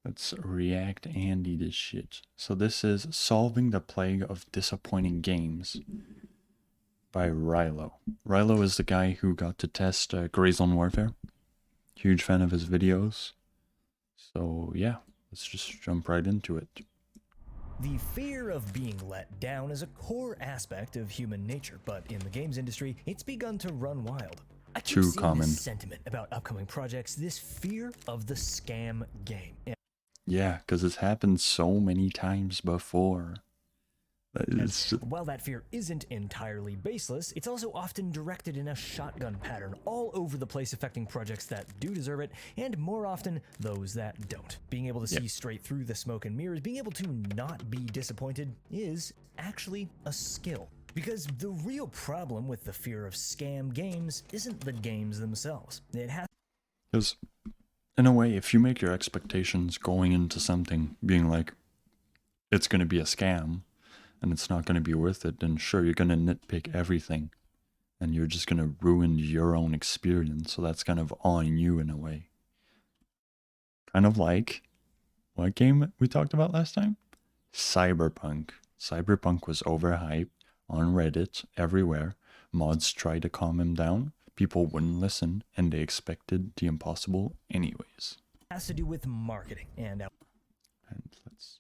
Let's React Andy this shit. So this is Solving the Plague of Disappointing Games by Riloe. Riloe is the guy who got to test Gray Zone Warfare. Huge fan of his videos. So yeah, let's just jump right into it. The fear of being let down is a core aspect of human nature, but in the games industry, it's begun to run wild. I keep Too seeing common. this sentiment about upcoming projects, this fear of the scam game. Yeah, because it's happened so many times before. While that fear isn't entirely baseless, it's also often directed in a shotgun pattern all over the place, affecting projects that do deserve it, and more often, those that don't. Being able to see straight through the smoke and mirrors, being able to not be disappointed is actually a skill. Because the real problem with the fear of scam games isn't the games themselves. It has Because, in a way, if you make your expectations going into something being like, it's going to be a scam, and it's not going to be worth it, then sure, you're going to nitpick everything. And you're just going to ruin your own experience. So that's kind of on you in a way. Kind of like, what game we talked about last time? Cyberpunk. Cyberpunk was overhyped on Reddit, everywhere. Mods tried to calm him down. People wouldn't listen, and they expected the impossible anyways. has to do with marketing and let's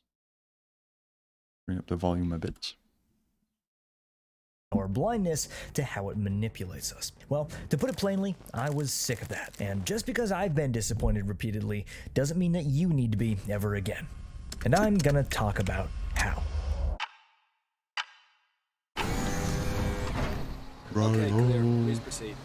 bring up the volume a bit. our blindness to how it manipulates us. Well, to put it plainly, I was sick of that. And just because I've been disappointed repeatedly doesn't mean that you need to be ever again. And I'm gonna talk about how. Okay, clear. Please proceed.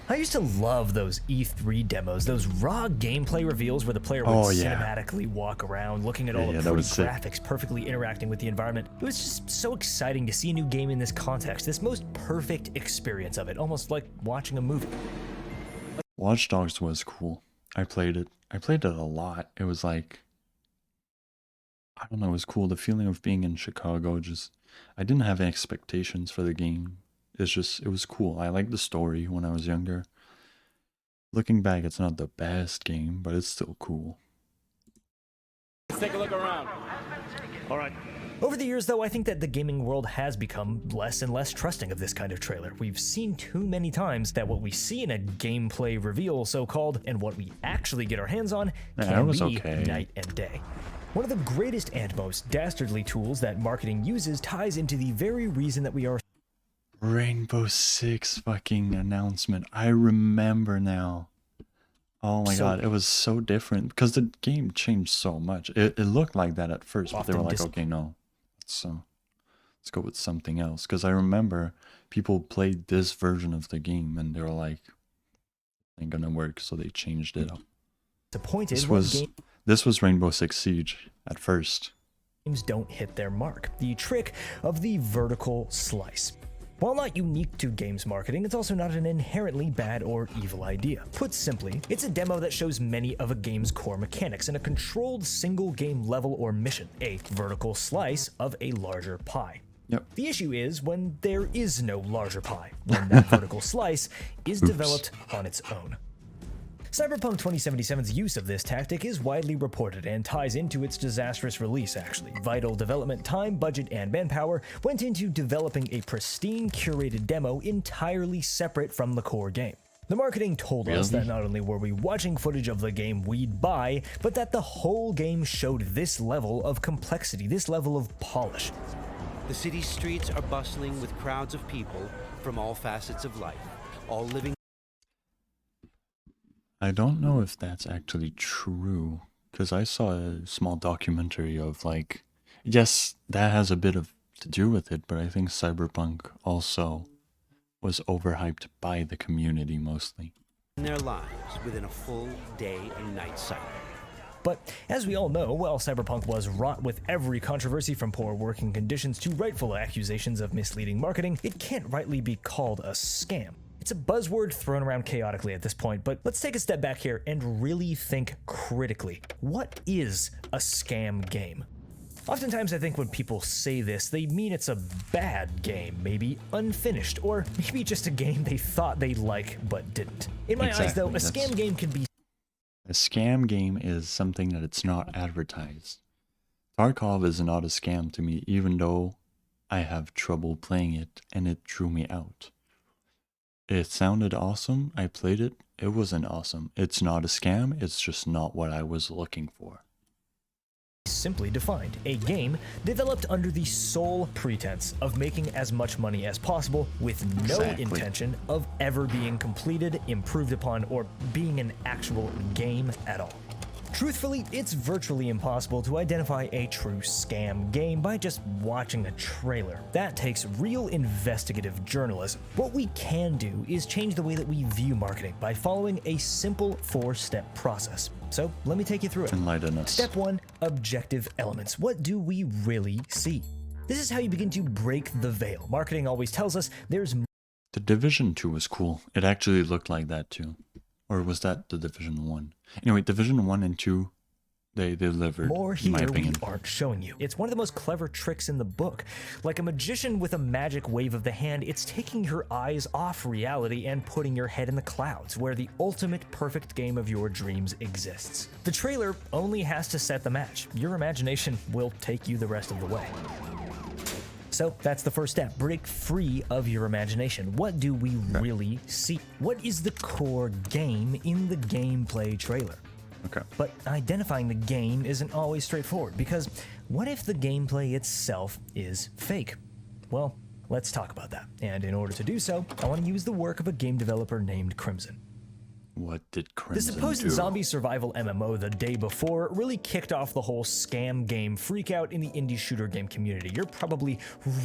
I used to love those E3 demos, those raw gameplay reveals where the player would cinematically walk around, looking at all the pretty graphics, perfectly interacting with the environment. It was just so exciting to see a new game in this context, this most perfect experience of it, almost like watching a movie. Watch Dogs was cool. I played it. I played it a lot. It was like, I don't know, it was cool. The feeling of being in Chicago, just, I didn't have expectations for the game. It's just, it was cool. I liked the story when I was younger. Looking back, it's not the best game, but it's still cool. Let's take a look around. All right. Over the years, though, I think that the gaming world has become less and less trusting of this kind of trailer. We've seen too many times that what we see in a gameplay reveal, so-called, and what we actually get our hands on can be night and day. One of the greatest and most dastardly tools that marketing uses ties into the very reason that we are Rainbow Six fucking announcement. I remember now. Oh my god, it was so different because the game changed so much. It looked like that at first, but they were like, okay, no, let's go with something else. Because I remember people played this version of the game and they were like, it ain't gonna work, so they changed it up. This was Rainbow Six Siege at first. Games don't hit their mark. The trick of the vertical slice. While not unique to games marketing, it's also not an inherently bad or evil idea. Put simply, it's a demo that shows many of a game's core mechanics in a controlled single game level or mission, a vertical slice of a larger pie. Yep. The issue is when there is no larger pie, when that vertical slice is developed on its own. Cyberpunk 2077's use of this tactic is widely reported and ties into its disastrous release, actually. Vital development time, budget, and manpower went into developing a pristine, curated demo entirely separate from the core game. The marketing told us that not only were we watching footage of the game we'd buy, but that the whole game showed this level of complexity, this level of polish. The city's streets are bustling with crowds of people from all facets of life, all living. I don't know if that's actually true, because I saw a small documentary of like, yes, that has a bit to do with it, but I think Cyberpunk also was overhyped by the community mostly. In their lives within a full day and night cycle. But as we all know, while Cyberpunk was wrought with every controversy from poor working conditions to rightful accusations of misleading marketing, it can't rightly be called a scam. It's a buzzword thrown around chaotically at this point, but let's take a step back here and really think critically. What is a scam game? Oftentimes I think when people say this, they mean it's a bad game, maybe unfinished, or maybe just a game they thought they'd like but didn't. In my eyes though, a scam game can be A scam game is something that it's not advertised. Tarkov is not a scam to me, even though I have trouble playing it and it drew me out. It sounded awesome. I played it. It wasn't awesome. It's not a scam. It's just not what I was looking for. Simply defined, a game developed under the sole pretense of making as much money as possible with no Exactly. intention of ever being completed, improved upon, or being an actual game at all. Truthfully, it's virtually impossible to identify a true scam game by just watching a trailer. That takes real investigative journalism. What we can do is change the way that we view marketing by following a simple 4-step process. So let me take you through it. Enlighten us. Step 1, objective elements. What do we really see? This is how you begin to break the veil. Marketing always tells us there's The Division 2 was cool. It actually looked like that too. Or was that the Division 1? Anyway, Division 1 and 2, they delivered, more in my here we opinion. aren't showing you. It's one of the most clever tricks in the book. Like a magician with a magic wave of the hand, it's taking your eyes off reality and putting your head in the clouds, where the ultimate perfect game of your dreams exists. The trailer only has to set the match. Your imagination will take you the rest of the way. So that's the first step. Break free of your imagination. What do we really see? What is the core game in the gameplay trailer? Okay. But identifying the game isn't always straightforward, because what if the gameplay itself is fake? Well, let's talk about that. And in order to do so, I want to use the work of a game developer named Crimson. What did The Crimson supposed do? zombie survival MMO The Day Before really kicked off the whole scam game freakout in the indie shooter game community. You're probably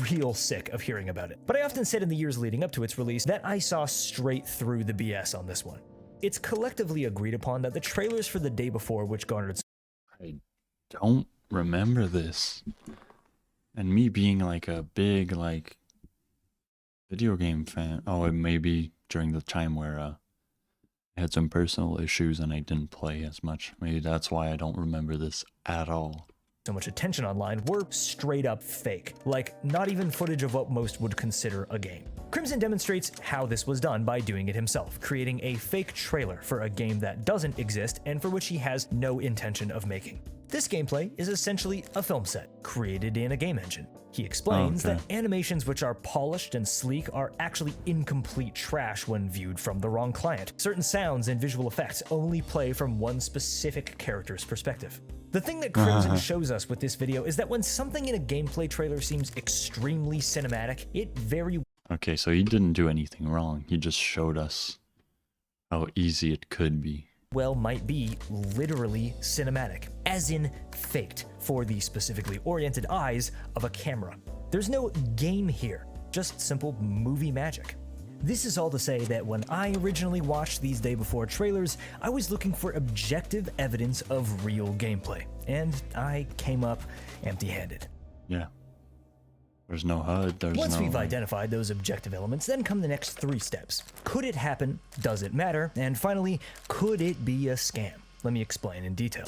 real sick of hearing about it. But I often said in the years leading up to its release that I saw straight through the BS on this one. It's collectively agreed upon that the trailers for The Day Before, which garnered I don't remember this. And me being like a big like video game fan. Oh, it may be during the time where I had some personal issues and I didn't play as much. Maybe that's why I don't remember this at all. so much attention online were straight up fake, like not even footage of what most would consider a game. Crimson demonstrates how this was done by doing it himself, creating a fake trailer for a game that doesn't exist and for which he has no intention of making. This gameplay is essentially a film set, created in a game engine. He explains that animations which are polished and sleek are actually incomplete trash when viewed from the wrong client. Certain sounds and visual effects only play from one specific character's perspective. The thing that Crimson shows us with this video is that when something in a gameplay trailer seems extremely cinematic, it very Okay, so he didn't do anything wrong. He just showed us how easy it could be. well might be literally cinematic, as in faked for the specifically oriented eyes of a camera. There's no game here, just simple movie magic. This is all to say that when I originally watched these Day Before trailers, I was looking for objective evidence of real gameplay, and I came up empty-handed. Yeah. There's no HUD, there's Once no... we've identified those objective elements, then come the next 3 steps. Could it happen? Does it matter? And finally, could it be a scam? Let me explain in detail.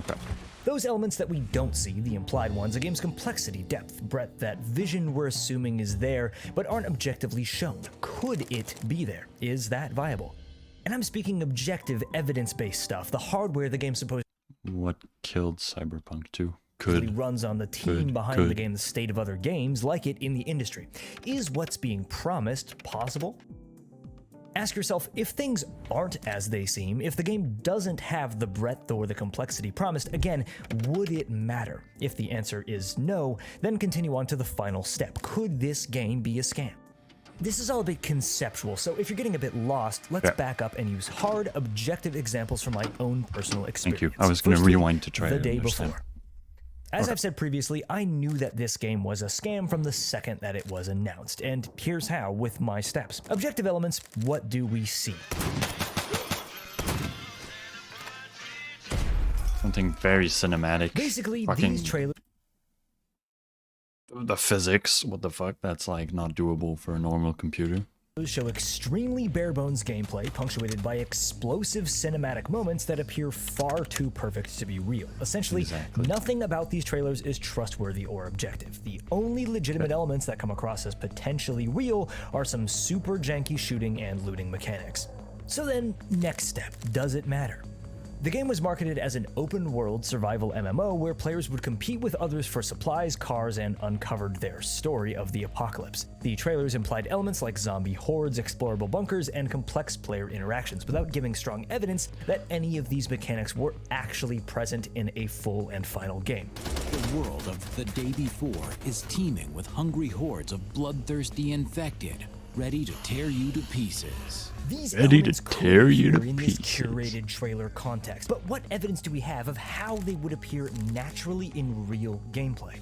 Okay. Those elements that we don't see, the implied ones, a game's complexity, depth, breadth, that vision we're assuming is there, but aren't objectively shown. Could it be there? Is that viable? And I'm speaking objective, evidence-based stuff, the hardware the game's supposed What killed Cyberpunk 2? usually runs on the team behind the could. game, the state of other games like it in the industry. Is what's being promised possible? Ask yourself, if things aren't as they seem, if the game doesn't have the breadth or the complexity promised, again, would it matter? If the answer is no, then continue on to the final step. Could this game be a scam? This is all a bit conceptual, so if you're getting a bit lost, let's back up and use hard, objective examples from my own personal experience. Thank you. I was going to Firstly, rewind to try The to Day understand. Before. As I've said previously, I knew that this game was a scam from the second that it was announced, and here's how with my steps. Objective elements, what do we see? Something very cinematic. Basically, Fucking- these trailers The physics, what the fuck? That's like not doable for a normal computer. show extremely bare-bones gameplay punctuated by explosive cinematic moments that appear far too perfect to be real. Essentially, Exactly. nothing about these trailers is trustworthy or objective. The only legitimate elements that come across as potentially real are some super janky shooting and looting mechanics. So then, next step, does it matter? The game was marketed as an open-world survival MMO where players would compete with others for supplies, cars, and uncovered their story of the apocalypse. The trailers implied elements like zombie hordes, explorable bunkers, and complex player interactions, without giving strong evidence that any of these mechanics were actually present in a full and final game. The world of The Day Before is teeming with hungry hordes of bloodthirsty infected, ready to tear you to pieces. These Ready to elements tear could you to appear in this pieces. curated trailer context, but what evidence do we have of how they would appear naturally in real gameplay?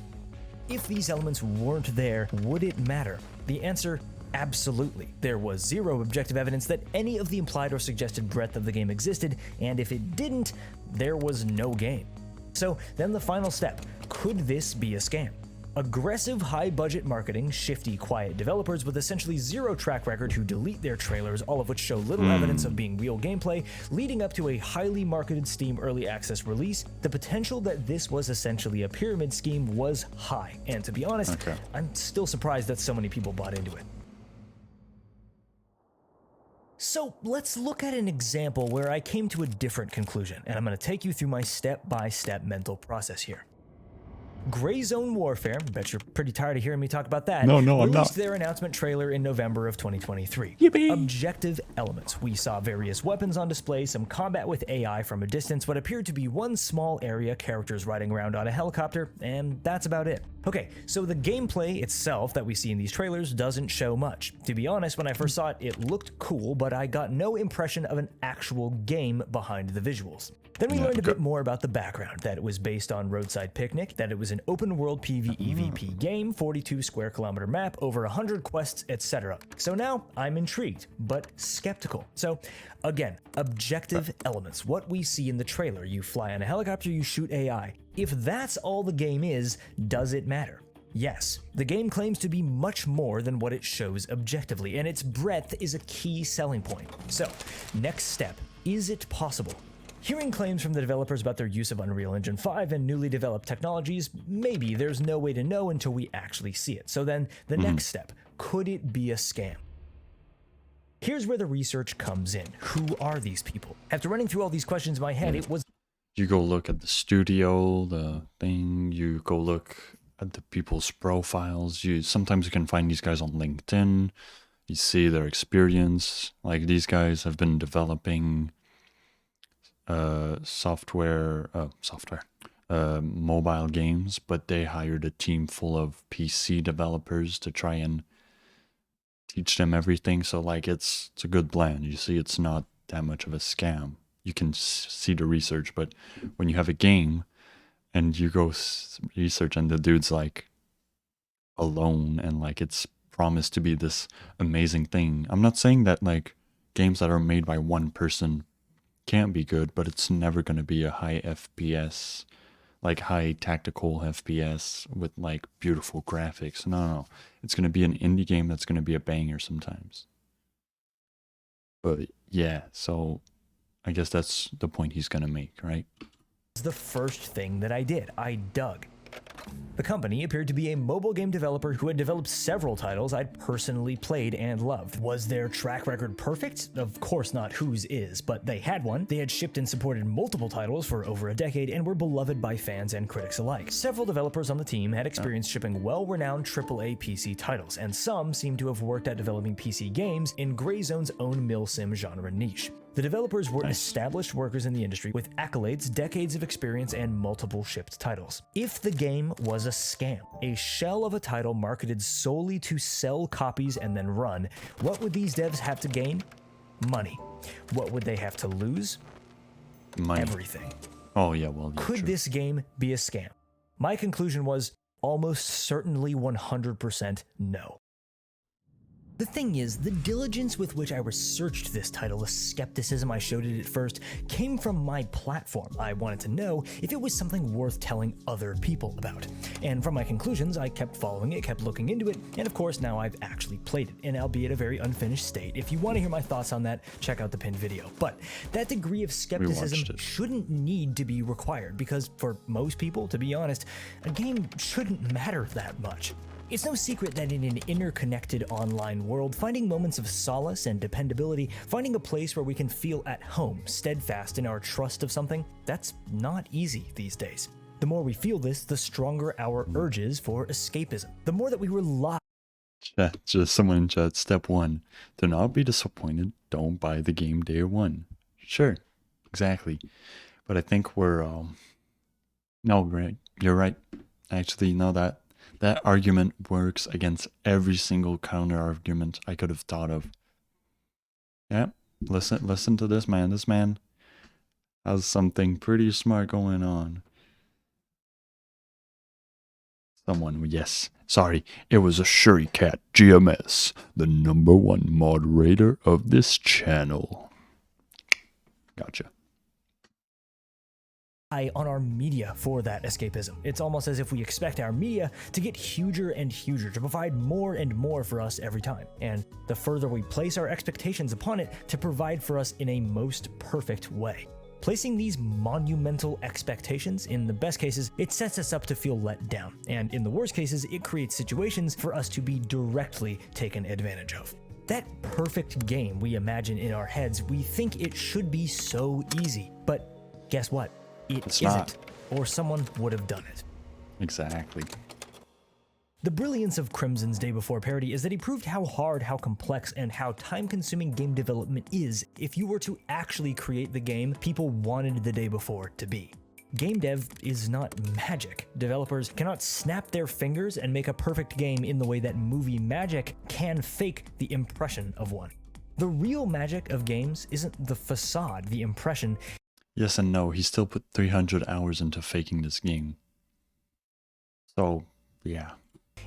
If these elements weren't there, would it matter? The answer, absolutely. There was zero objective evidence that any of the implied or suggested breadth of the game existed, and if it didn't, there was no game. So then the final step, could this be a scam? Aggressive, high-budget marketing, shifty, quiet developers with essentially zero track record who delete their trailers, all of which show little evidence of being real gameplay, leading up to a highly marketed Steam Early Access release. The potential that this was essentially a pyramid scheme was high, and to be honest, I'm still surprised that so many people bought into it. So let's look at an example where I came to a different conclusion, and I'm going to take you through my step-by-step mental process here. Gray Zone Warfare, bet you're pretty tired of hearing me talk about that. No, I'm released not. their announcement trailer in November of 2023. Yippee! Objective elements. We saw various weapons on display, some combat with AI from a distance, what appeared to be one small area, characters riding around on a helicopter, and that's about it. Okay, so the gameplay itself that we see in these trailers doesn't show much. To be honest, when I first saw it, it looked cool, but I got no impression of an actual game behind the visuals. Then we learned a bit more about the background, that it was based on Roadside Picnic, that it was an open-world PvEVP game, 42 square kilometer map, over 100 quests, etc. So now I'm intrigued, but skeptical. So again, objective elements, what we see in the trailer. You fly on a helicopter, you shoot AI. If that's all the game is, does it matter? Yes, the game claims to be much more than what it shows objectively, and its breadth is a key selling point. So, next step, is it possible? Hearing claims from the developers about their use of Unreal Engine 5 and newly developed technologies, maybe there's no way to know until we actually see it. So then, the next step, could it be a scam? Here's where the research comes in. Who are these people? After running through all these questions in my head, it was You go look at the studio, the thing, you go look at the people's profiles. Sometimes you can find these guys on LinkedIn. You see their experience. Like, these guys have been developing mobile games, but they hired a team full of PC developers to try and teach them everything. So like, it's a good blend. You see, it's not that much of a scam. You can see the research, but when you have a game and you go research and the dude's like alone and like it's promised to be this amazing thing. I'm not saying that like games that are made by one person can't be good, but it's never going to be a high FPS, like high tactical FPS with like beautiful graphics. No. It's going to be an indie game that's going to be a banger sometimes. But yeah, so I guess that's the point he's going to make, right? the first thing that I did. I dug. The company appeared to be a mobile game developer who had developed several titles I'd personally played and loved. Was their track record perfect? Of course not, whose is, but they had one. They had shipped and supported multiple titles for over a decade and were beloved by fans and critics alike. Several developers on the team had experience shipping well-renowned AAA PC titles, and some seemed to have worked at developing PC games in Gray Zone's own milsim genre niche. The developers were established workers in the industry with accolades, decades of experience, and multiple shipped titles. If the game was a scam, a shell of a title marketed solely to sell copies and then run, what would these devs have to gain? Money. What would they have to lose? Money. Everything. Oh, yeah, well, yeah, Could true. this game be a scam? My conclusion was almost certainly 100% no. The thing is, the diligence with which I researched this title, the skepticism I showed it at first, came from my platform. I wanted to know if it was something worth telling other people about. And from my conclusions, I kept following it, kept looking into it, and of course now I've actually played it, and albeit a very unfinished state. If you want to hear my thoughts on that, check out the pinned video. But that degree of skepticism shouldn't need to be required, because for most people, to be honest, a game shouldn't matter that much. It's no secret that in an interconnected online world, finding moments of solace and dependability, finding a place where we can feel at home, steadfast in our trust of something, that's not easy these days. The more we feel this, the stronger our urges for escapism. The more that we rely. Chat, just someone in chat. Step 1. Do not be disappointed. Don't buy the game day 1. Sure. Exactly. But I think we're, no, right. You're right. Actually, no, that argument works against every single counter argument I could have thought of. Yeah. Listen to this man. This man has something pretty smart going on. Someone, yes. Sorry, it was a Shuricat GMS, the #1 moderator of this channel. Gotcha. On our media for that escapism. It's almost as if we expect our media to get huger and huger, to provide more and more for us every time. And the further we place our expectations upon it, to provide for us in a most perfect way. Placing these monumental expectations, in the best cases, it sets us up to feel let down. And in the worst cases, it creates situations for us to be directly taken advantage of. That perfect game we imagine in our heads, we think it should be so easy. But guess what? It's isn't, or someone would have done it. Exactly. The brilliance of Crimson's Day Before parody is that he proved how hard, how complex, and how time-consuming game development is if you were to actually create the game people wanted the Day Before to be. Game dev is not magic. Developers cannot snap their fingers and make a perfect game in the way that movie magic can fake the impression of one. The real magic of games isn't the facade, the impression. Yes and no, he still put 300 hours into faking this game. So, yeah.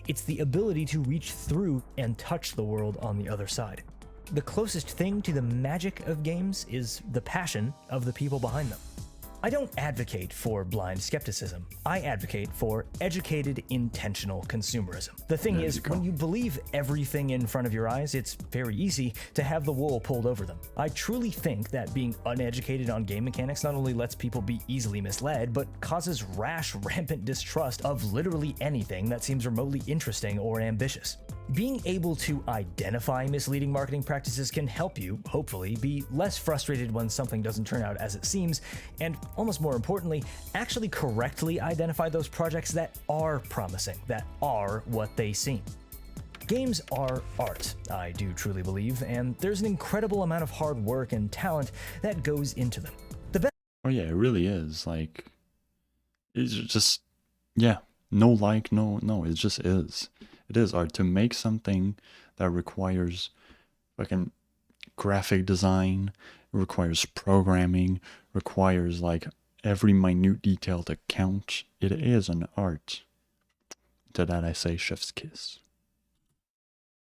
It's the ability to reach through and touch the world on the other side. The closest thing to the magic of games is the passion of the people behind them. I don't advocate for blind skepticism. I advocate for educated, intentional consumerism. The thing is, when you believe everything in front of your eyes, it's very easy to have the wool pulled over them. I truly think that being uneducated on game mechanics not only lets people be easily misled, but causes rash, rampant distrust of literally anything that seems remotely interesting or ambitious. Being able to identify misleading marketing practices can help you, hopefully, be less frustrated when something doesn't turn out as it seems, and almost more importantly, actually correctly identify those projects that are promising, that are what they seem. Games are art, I do truly believe, and there's an incredible amount of hard work and talent that goes into them. Oh yeah, it really is. Like, it's just, yeah, no, it just is. It is art. To make something that requires fucking graphic design, requires programming, requires like every minute detail to count. It is an art. To that I say chef's kiss.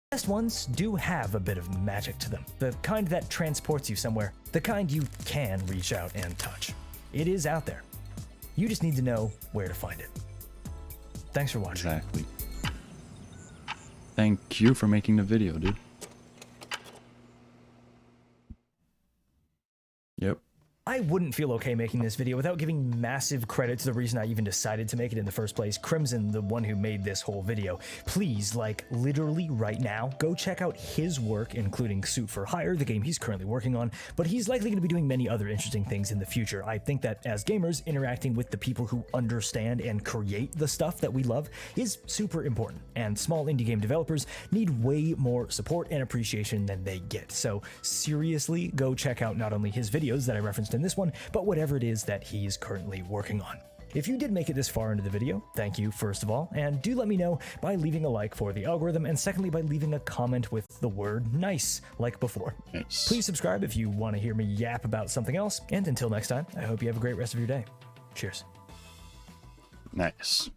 The best ones do have a bit of magic to them, the kind that transports you somewhere, the kind you can reach out and touch. It is out there. You just need to know where to find it. Thanks for watching. Exactly. Thank you for making the video, dude. Yep. I wouldn't feel okay making this video without giving massive credit to the reason I even decided to make it in the first place, Crimson, the one who made this whole video. Please, like, literally right now, go check out his work, including Suit for Hire, the game he's currently working on, but he's likely going to be doing many other interesting things in the future. I think that as gamers, interacting with the people who understand and create the stuff that we love is super important, and small indie game developers need way more support and appreciation than they get. So seriously, go check out not only his videos that I referenced in this one, but whatever it is that he's currently working on. If you did make it this far into the video, thank you first of all, and do let me know by leaving a like for the algorithm, and secondly by leaving a comment with the word nice, like before. Nice. Please subscribe if you want to hear me yap about something else, and until next time, I hope you have a great rest of your day. Cheers. Nice.